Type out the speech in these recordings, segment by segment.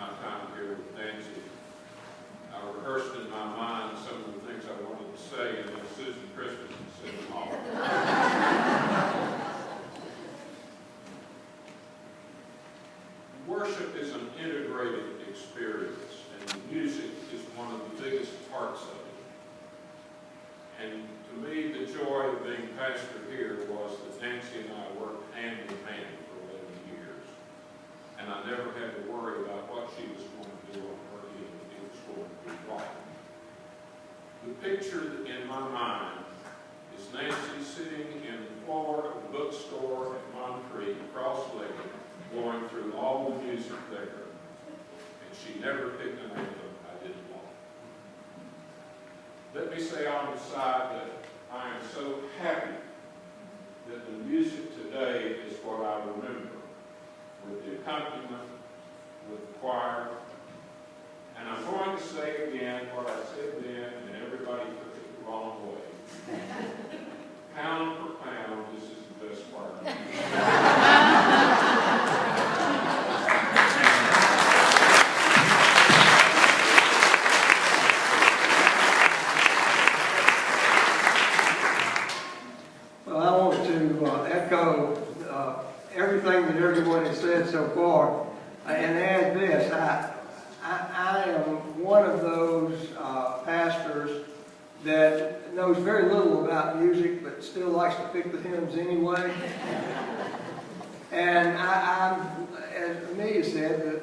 my time here with Nancy, I rehearsed in my mind some of the things I wanted to say, and then Susan Christensen said them all. Worship is an integrated experience, and music is one of the biggest parts of it. And to me, the joy of being pastor here was that Nancy and I worked hand in hand for 11 years. And I never had to worry about what she was going to do on her end. It was going to be right. The picture in my mind is Nancy sitting in the floor of the bookstore at Monterey, cross-legged, going through all the music there. And she never picked an anthem I didn't like. Let me say on the side that I am so happy that the music today is what I remember, with the accompaniment, with the choir. And I'm going to say again what I said then, and everybody took it the wrong way. Pound for pound, this is the best part of it. Everything that everyone has said so far, and add this, I am one of those pastors that knows very little about music, but still likes to pick the hymns anyway. And as Amelia said,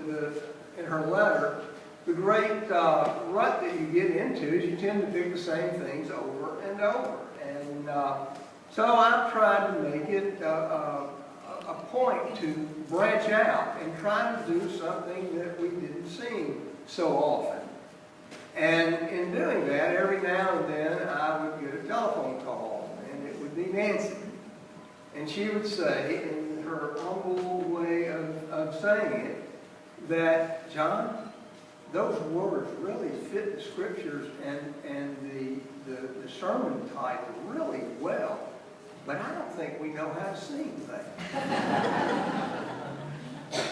in her letter, the great rut that you get into is you tend to pick the same things over and over. And so I've tried to make it a point to branch out and try to do something that we didn't sing so often. And in doing that, every now and then I would get a telephone call, and it would be Nancy. And she would say, in her humble way of saying it, that, John, those words really fit the scriptures and the sermon title really well. But I don't think we know how to sing that.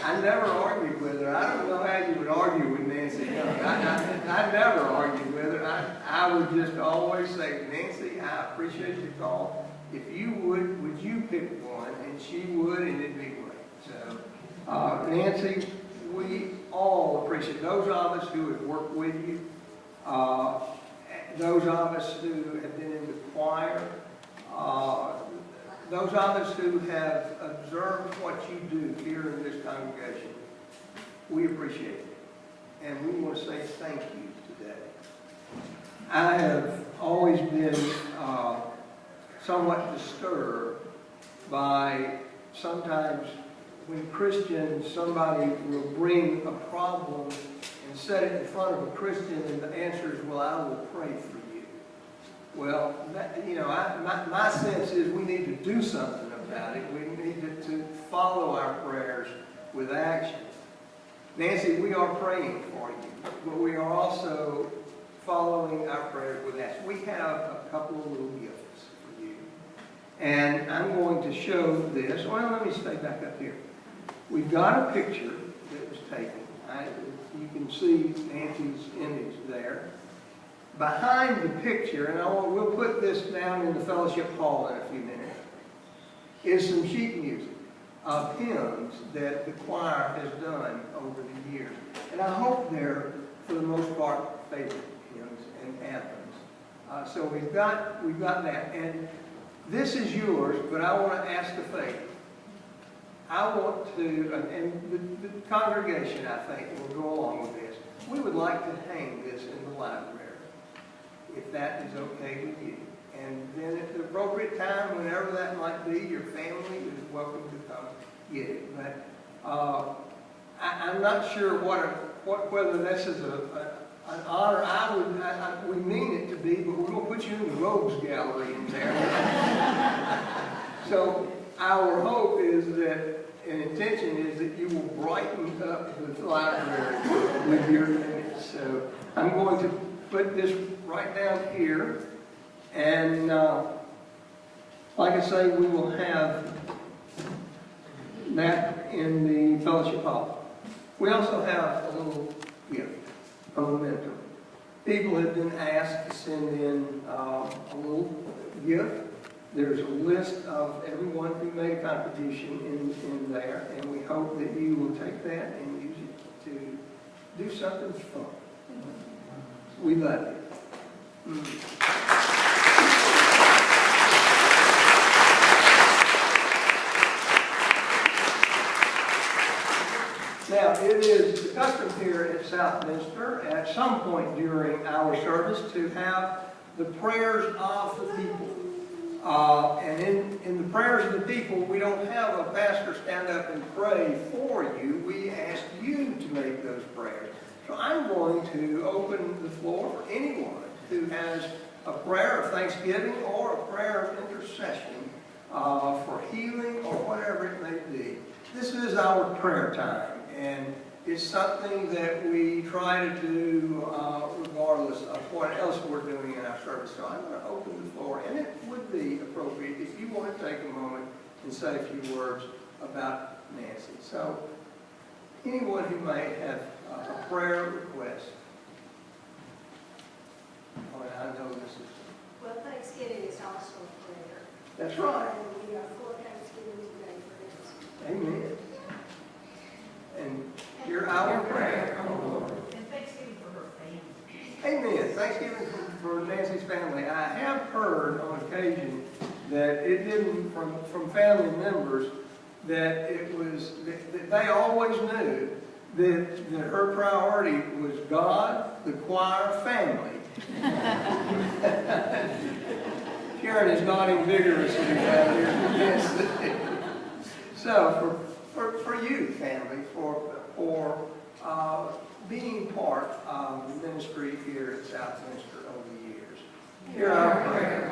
I never argued with her. I don't know how you would argue with Nancy Young. I never argued with her. I would just always say, Nancy, I appreciate your call. If you would you pick one? And she would, and it'd be great. So, Nancy, we all appreciate those of us who have worked with you, those of us who have been in the choir, those of us who have observed what you do here in this congregation. We appreciate it. And we want to say thank you today. I have always been somewhat disturbed by sometimes when Christians, somebody will bring a problem and set it in front of a Christian, and the answer is, well, I will pray for you. Well, my sense is we need to do something about it. We need to follow our prayers with action. Nancy, we are praying for you, but we are also following our prayers with action. We have a couple of little gifts for you. And I'm going to show this. Well, let me stay back up here. We've got a picture that was taken. You can see Nancy's image there. Behind the picture, and we'll put this down in the fellowship hall in a few minutes, is some sheet music of hymns that the choir has done over the years. And I hope they're, for the most part, favorite hymns and anthems. So we've got that. And this is yours, but I want to ask a favor. I want to, and the congregation, I think, will go along with this. We would like to hang this in the library, if that is okay with you. And then at the appropriate time, whenever that might be, your family is welcome to come get it. But I'm not sure whether this is an honor. We mean it to be, but we're going to put you in the Rogues Gallery in there. So our hope is that, and intention is that you will brighten up the library with your minutes. So I'm going to put this right down here, and like I say, we will have that in the fellowship hall. We also have a little gift, a memento. People have been asked to send in a little gift. There's a list of everyone who made a contribution in there, and we hope that you will take that and use it to do something fun. We love you. Now, it is the custom here at Southminster at some point during our service to have the prayers of the people. And in the prayers of the people, we don't have a pastor stand up and pray for you. We ask you to make those prayers. So I'm going to open the floor for anyone who has a prayer of thanksgiving or a prayer of intercession for healing or whatever it may be. This is our prayer time. And it's something that we try to do regardless of what else we're doing in our service. So I'm going to open the floor, and it would be appropriate if you want to take a moment and say a few words about Nancy. So anyone who may have a prayer request. Oh, and I know this is... Well, Thanksgiving is also a prayer. That's right. And we are for Thanksgiving today for instance. Amen. And you're our prayer, oh Lord. And Thanksgiving for her family. Amen. Thanksgiving for Nancy's family. I have heard on occasion that it didn't, from family members, that it was, that they always knew that her priority was God, the choir, family. Sharon is nodding vigorously out here. Yes. So for you, family, for being part of the ministry here at Southminster over the years. Hear our prayer.